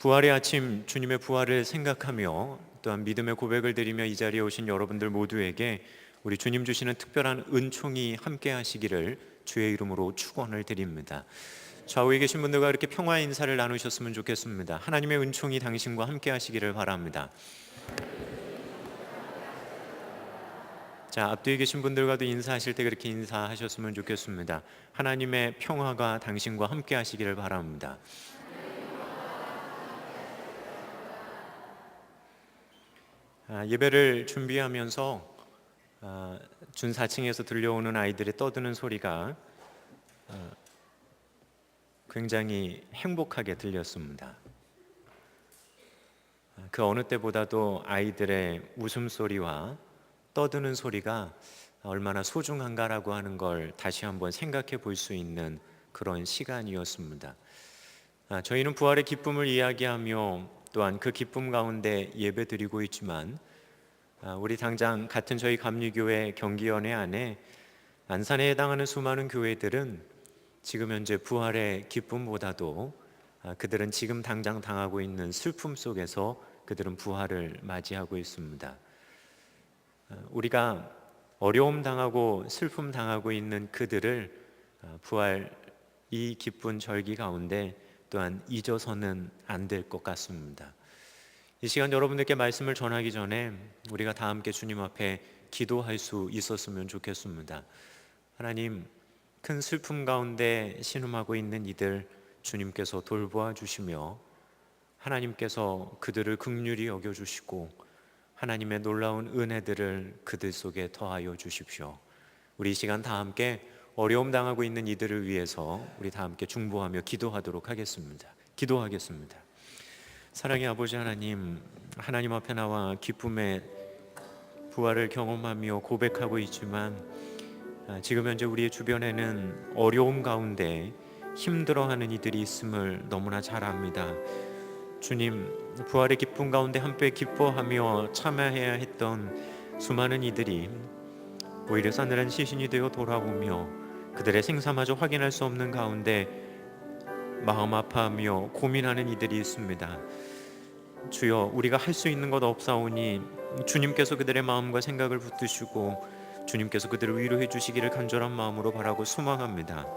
부활의 아침 주님의 부활을 생각하며 또한 믿음의 고백을 드리며 이 자리에 오신 여러분들 모두에게 우리 주님 주시는 특별한 은총이 함께 하시기를 주의 이름으로 축원을 드립니다. 좌우에 계신 분들과 이렇게 평화의 인사를 나누셨으면 좋겠습니다. 하나님의 은총이 당신과 함께 하시기를 바랍니다. 자, 앞뒤에 계신 분들과도 인사하실 때 그렇게 인사하셨으면 좋겠습니다. 하나님의 평화가 당신과 함께 하시기를 바랍니다. 예배를 준비하면서 준 4층에서 들려오는 아이들의 떠드는 소리가 굉장히 행복하게 들렸습니다. 그 어느 때보다도 아이들의 웃음소리와 떠드는 소리가 얼마나 소중한가라고 하는 걸 다시 한번 생각해 볼 수 있는 그런 시간이었습니다. 저희는 부활의 기쁨을 이야기하며 또한 그 기쁨 가운데 예배 드리고 있지만 우리 당장 같은 저희 감리교회 경기연회 안에 안산에 해당하는 수많은 교회들은 지금 현재 부활의 기쁨보다도 그들은 지금 당장 당하고 있는 슬픔 속에서 그들은 부활을 맞이하고 있습니다. 우리가 어려움 당하고 슬픔 당하고 있는 그들을 부활 이 기쁜 절기 가운데 또한 잊어서는 안 될 것 같습니다. 이 시간 여러분들께 말씀을 전하기 전에 우리가 다 함께 주님 앞에 기도할 수 있었으면 좋겠습니다. 하나님, 큰 슬픔 가운데 신음하고 있는 이들 주님께서 돌보아 주시며 하나님께서 그들을 긍휼히 여겨주시고 하나님의 놀라운 은혜들을 그들 속에 더하여 주십시오. 우리 이 시간 다 함께 어려움 당하고 있는 이들을 위해서 우리 다 함께 중보하며 기도하도록 하겠습니다. 기도하겠습니다. 사랑의 아버지 하나님, 하나님 앞에 나와 기쁨의 부활을 경험하며 고백하고 있지만 지금 현재 우리의 주변에는 어려움 가운데 힘들어하는 이들이 있음을 너무나 잘 압니다. 주님, 부활의 기쁨 가운데 함께 기뻐하며 참여해야 했던 수많은 이들이 오히려 싸늘한 시신이 되어 돌아오며 그들의 생사마저 확인할 수 없는 가운데 마음 아파하며 고민하는 이들이 있습니다. 주여, 우리가 할 수 있는 것 없사오니 주님께서 그들의 마음과 생각을 붙드시고 주님께서 그들을 위로해 주시기를 간절한 마음으로 바라고 소망합니다.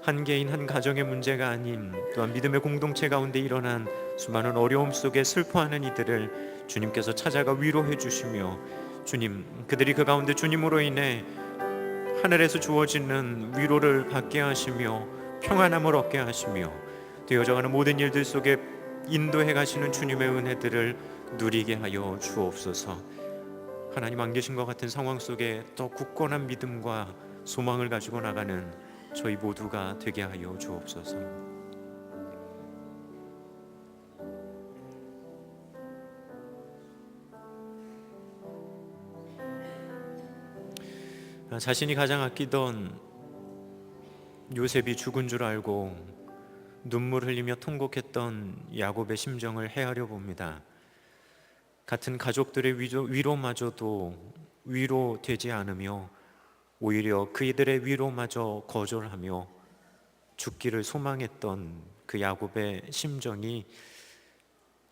한 개인 한 가정의 문제가 아닌 또한 믿음의 공동체 가운데 일어난 수많은 어려움 속에 슬퍼하는 이들을 주님께서 찾아가 위로해 주시며 주님, 그들이 그 가운데 주님으로 인해 하늘에서 주어지는 위로를 받게 하시며 평안함을 얻게 하시며 되어져가는 모든 일들 속에 인도해 가시는 주님의 은혜들을 누리게 하여 주옵소서. 하나님, 안 계신 것 같은 상황 속에 더 굳건한 믿음과 소망을 가지고 나가는 저희 모두가 되게 하여 주옵소서. 자신이 가장 아끼던 요셉이 죽은 줄 알고 눈물 흘리며 통곡했던 야곱의 심정을 헤아려 봅니다. 같은 가족들의 위로마저도 위로되지 않으며 오히려 그이들의 위로마저 거절하며 죽기를 소망했던 그 야곱의 심정이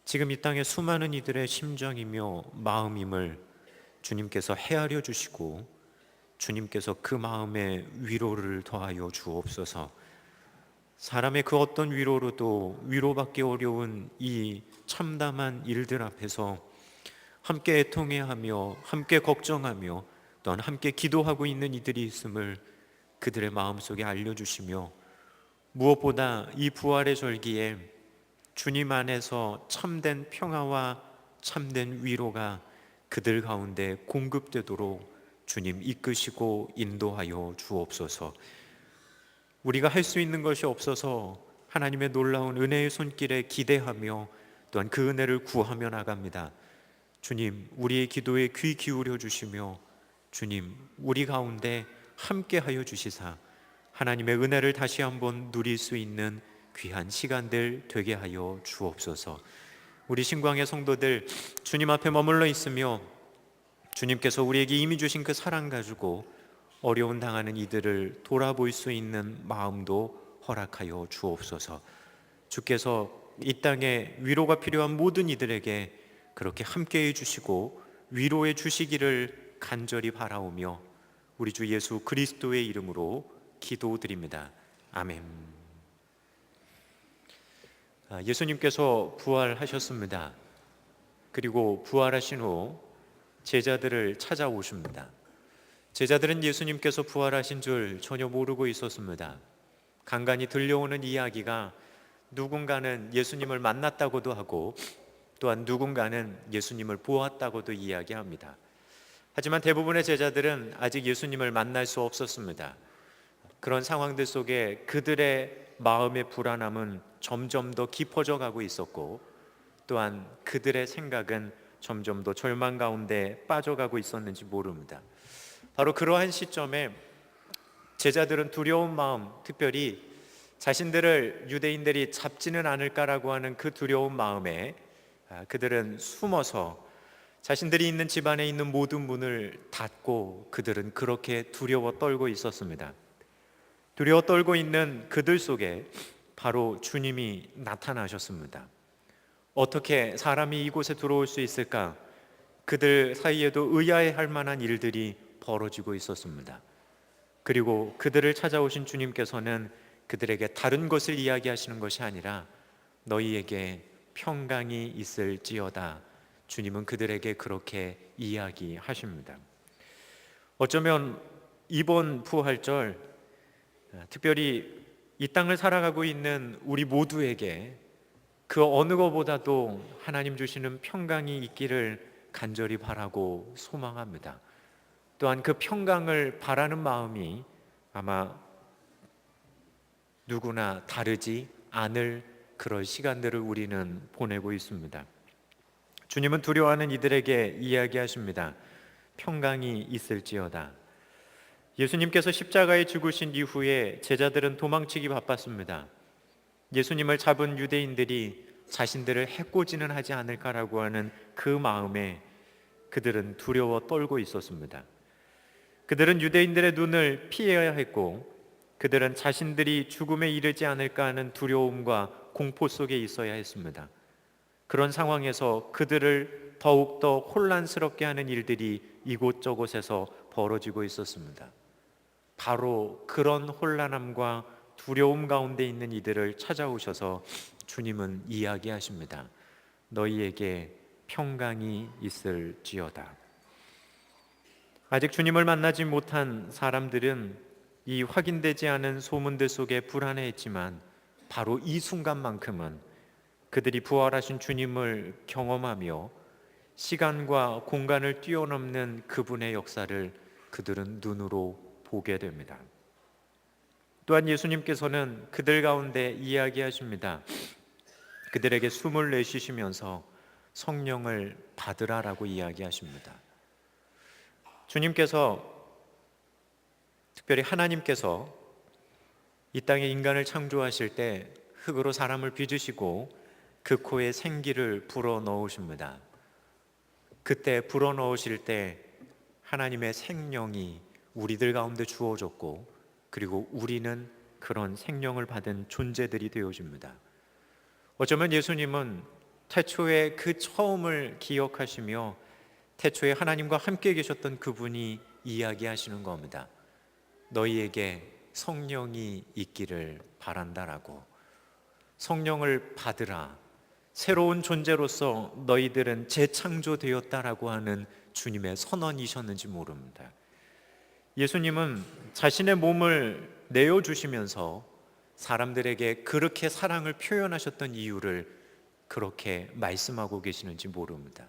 지금 이 땅의 수많은 이들의 심정이며 마음임을 주님께서 헤아려 주시고 주님께서 그 마음에 위로를 더하여 주옵소서. 사람의 그 어떤 위로로도 위로받기 어려운 이 참담한 일들 앞에서 함께 애통해하며 함께 걱정하며 또한 함께 기도하고 있는 이들이 있음을 그들의 마음속에 알려주시며 무엇보다 이 부활의 절기에 주님 안에서 참된 평화와 참된 위로가 그들 가운데 공급되도록 주님 이끄시고 인도하여 주옵소서. 우리가 할 수 있는 것이 없어서 하나님의 놀라운 은혜의 손길에 기대하며 또한 그 은혜를 구하며 나갑니다. 주님, 우리의 기도에 귀 기울여 주시며 주님, 우리 가운데 함께하여 주시사 하나님의 은혜를 다시 한번 누릴 수 있는 귀한 시간들 되게 하여 주옵소서. 우리 신광의 성도들 주님 앞에 머물러 있으며 주님께서 우리에게 이미 주신 그 사랑 가지고 어려움 당하는 이들을 돌아볼 수 있는 마음도 허락하여 주옵소서. 주께서 이 땅에 위로가 필요한 모든 이들에게 그렇게 함께해 주시고 위로해 주시기를 간절히 바라오며 우리 주 예수 그리스도의 이름으로 기도드립니다. 아멘. 예수님께서 부활하셨습니다. 그리고 부활하신 후 제자들을 찾아오십니다. 제자들은 예수님께서 부활하신 줄 전혀 모르고 있었습니다. 간간히 들려오는 이야기가 누군가는 예수님을 만났다고도 하고 또한 누군가는 예수님을 보았다고도 이야기합니다. 하지만 대부분의 제자들은 아직 예수님을 만날 수 없었습니다. 그런 상황들 속에 그들의 마음의 불안함은 점점 더 깊어져 가고 있었고 또한 그들의 생각은 점점 더 절망 가운데 빠져가고 있었는지 모릅니다. 바로 그러한 시점에 제자들은 두려운 마음, 특별히 자신들을 유대인들이 잡지는 않을까라고 하는 그 두려운 마음에 그들은 숨어서 자신들이 있는 집안에 있는 모든 문을 닫고 그들은 그렇게 두려워 떨고 있었습니다. 두려워 떨고 있는 그들 속에 바로 주님이 나타나셨습니다. 어떻게 사람이 이곳에 들어올 수 있을까? 그들 사이에도 의아해할 만한 일들이 벌어지고 있었습니다. 그리고 그들을 찾아오신 주님께서는 그들에게 다른 것을 이야기하시는 것이 아니라 너희에게 평강이 있을지어다. 주님은 그들에게 그렇게 이야기하십니다. 어쩌면 이번 부활절, 특별히 이 땅을 살아가고 있는 우리 모두에게 그 어느 것보다도 하나님 주시는 평강이 있기를 간절히 바라고 소망합니다. 또한 그 평강을 바라는 마음이 아마 누구나 다르지 않을 그런 시간들을 우리는 보내고 있습니다. 주님은 두려워하는 이들에게 이야기하십니다. 평강이 있을지어다. 예수님께서 십자가에 죽으신 이후에 제자들은 도망치기 바빴습니다. 예수님을 잡은 유대인들이 자신들을 해코지는 하지 않을까라고 하는 그 마음에 그들은 두려워 떨고 있었습니다. 그들은 유대인들의 눈을 피해야 했고 그들은 자신들이 죽음에 이르지 않을까 하는 두려움과 공포 속에 있어야 했습니다. 그런 상황에서 그들을 더욱더 혼란스럽게 하는 일들이 이곳저곳에서 벌어지고 있었습니다. 바로 그런 혼란함과 두려움 가운데 있는 이들을 찾아오셔서 주님은 이야기하십니다. 너희에게 평강이 있을지어다. 아직 주님을 만나지 못한 사람들은 이 확인되지 않은 소문들 속에 불안해했지만 바로 이 순간만큼은 그들이 부활하신 주님을 경험하며 시간과 공간을 뛰어넘는 그분의 역사를 그들은 눈으로 보게 됩니다. 또한 예수님께서는 그들 가운데 이야기하십니다. 그들에게 숨을 내쉬시면서 성령을 받으라라고 이야기하십니다. 주님께서, 특별히 하나님께서 이 땅에 인간을 창조하실 때 흙으로 사람을 빚으시고 그 코에 생기를 불어 넣으십니다. 그때 불어 넣으실 때 하나님의 생명이 우리들 가운데 주어졌고 그리고 우리는 그런 생명을 받은 존재들이 되어집니다. 어쩌면 예수님은 태초에 그 처음을 기억하시며 태초에 하나님과 함께 계셨던 그분이 이야기하시는 겁니다. 너희에게 성령이 있기를 바란다라고. 성령을 받으라. 새로운 존재로서 너희들은 재창조되었다라고 하는 주님의 선언이셨는지 모릅니다. 예수님은 자신의 몸을 내어주시면서 사람들에게 그렇게 사랑을 표현하셨던 이유를 그렇게 말씀하고 계시는지 모릅니다.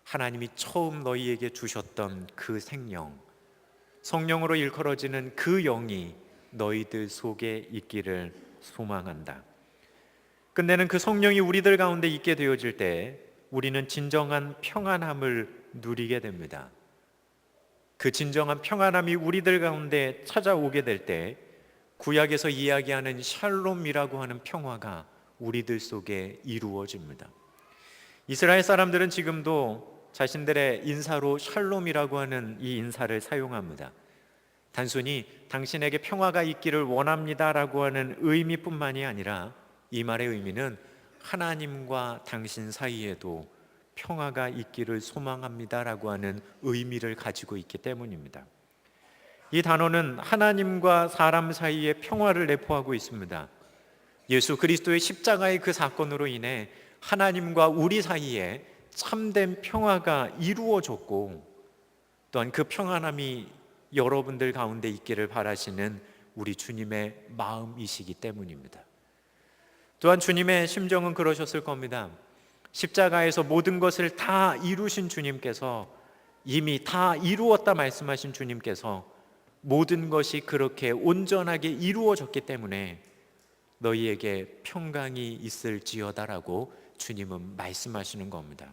하나님이 처음 너희에게 주셨던 그 생명, 성령으로 일컬어지는 그 영이 너희들 속에 있기를 소망한다. 끝내는 그 성령이 우리들 가운데 있게 되어질 때 우리는 진정한 평안함을 누리게 됩니다. 그 진정한 평안함이 우리들 가운데 찾아오게 될 때 구약에서 이야기하는 샬롬이라고 하는 평화가 우리들 속에 이루어집니다. 이스라엘 사람들은 지금도 자신들의 인사로 샬롬이라고 하는 이 인사를 사용합니다. 단순히 당신에게 평화가 있기를 원합니다라고 하는 의미뿐만이 아니라 이 말의 의미는 하나님과 당신 사이에도 평화가 있기를 소망합니다라고 하는 의미를 가지고 있기 때문입니다. 이 단어는 하나님과 사람 사이의 평화를 내포하고 있습니다. 예수 그리스도의 십자가의 그 사건으로 인해 하나님과 우리 사이에 참된 평화가 이루어졌고, 또한 그 평안함이 여러분들 가운데 있기를 바라시는 우리 주님의 마음이시기 때문입니다. 또한 주님의 심정은 그러셨을 겁니다. 십자가에서 모든 것을 다 이루신 주님께서, 이미 다 이루었다 말씀하신 주님께서 모든 것이 그렇게 온전하게 이루어졌기 때문에 너희에게 평강이 있을지어다라고 주님은 말씀하시는 겁니다.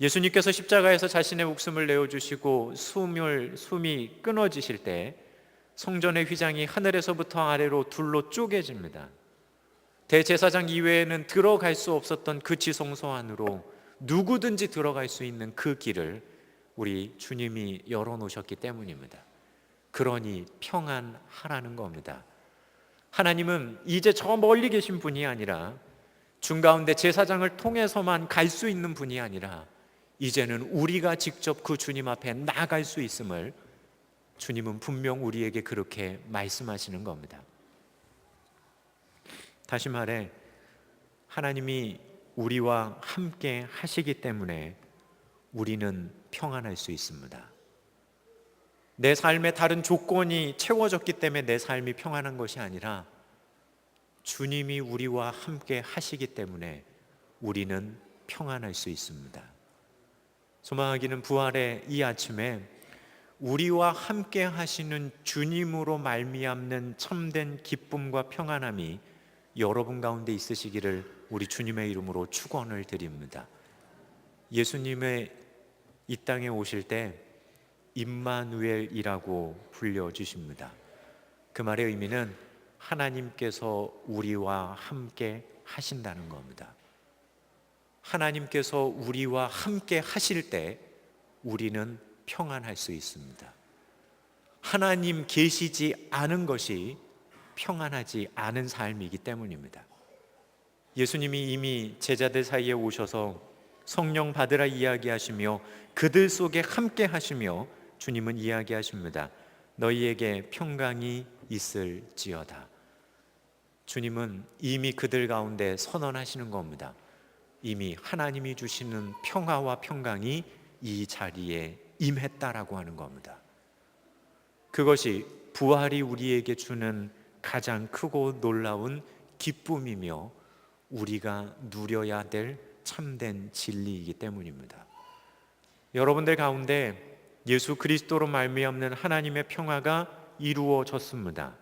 예수님께서 십자가에서 자신의 목숨을 내어주시고 숨이 끊어지실 때 성전의 휘장이 하늘에서부터 아래로 둘로 쪼개집니다. 대제사장 이외에는 들어갈 수 없었던 그 지성소 안으로 누구든지 들어갈 수 있는 그 길을 우리 주님이 열어놓으셨기 때문입니다. 그러니 평안하라는 겁니다. 하나님은 이제 저 멀리 계신 분이 아니라, 중가운데 제사장을 통해서만 갈 수 있는 분이 아니라 이제는 우리가 직접 그 주님 앞에 나갈 수 있음을 주님은 분명 우리에게 그렇게 말씀하시는 겁니다. 다시 말해, 하나님이 우리와 함께 하시기 때문에 우리는 평안할 수 있습니다. 내 삶에 다른 조건이 채워졌기 때문에 내 삶이 평안한 것이 아니라 주님이 우리와 함께 하시기 때문에 우리는 평안할 수 있습니다. 소망하기는 부활의 이 아침에 우리와 함께 하시는 주님으로 말미암는 참된 기쁨과 평안함이 여러분 가운데 있으시기를 우리 주님의 이름으로 축원을 드립니다. 예수님의 이 땅에 오실 때 임마누엘이라고 불려주십니다. 그 말의 의미는 하나님께서 우리와 함께 하신다는 겁니다. 하나님께서 우리와 함께 하실 때 우리는 평안할 수 있습니다. 하나님 계시지 않은 것이 평안하지 않은 삶이기 때문입니다. 예수님이 이미 제자들 사이에 오셔서 성령 받으라 이야기하시며 그들 속에 함께 하시며 주님은 이야기하십니다. 너희에게 평강이 있을지어다. 주님은 이미 그들 가운데 선언하시는 겁니다. 이미 하나님이 주시는 평화와 평강이 이 자리에 임했다라고 하는 겁니다. 그것이 부활이 우리에게 주는 가장 크고 놀라운 기쁨이며 우리가 누려야 될 참된 진리이기 때문입니다. 여러분들 가운데 예수 그리스도로 말미암는 하나님의 평화가 이루어졌습니다.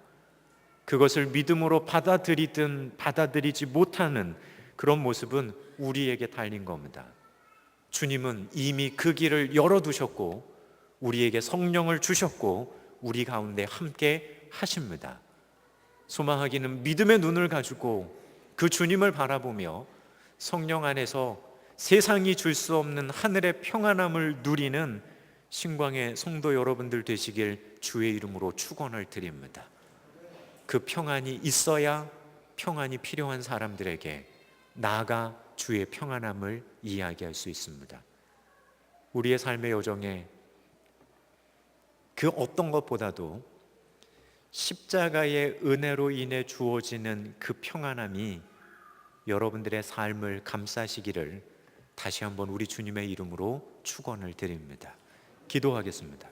그것을 믿음으로 받아들이든 받아들이지 못하는 그런 모습은 우리에게 달린 겁니다. 주님은 이미 그 길을 열어두셨고 우리에게 성령을 주셨고 우리 가운데 함께 하십니다. 소망하기는 믿음의 눈을 가지고 그 주님을 바라보며 성령 안에서 세상이 줄 수 없는 하늘의 평안함을 누리는 신광의 성도 여러분들 되시길 주의 이름으로 축원을 드립니다. 그 평안이 있어야 평안이 필요한 사람들에게 나아가 주의 평안함을 이야기할 수 있습니다. 우리의 삶의 여정에 그 어떤 것보다도 십자가의 은혜로 인해 주어지는 그 평안함이 여러분들의 삶을 감싸시기를 다시 한번 우리 주님의 이름으로 축원을 드립니다. 기도하겠습니다.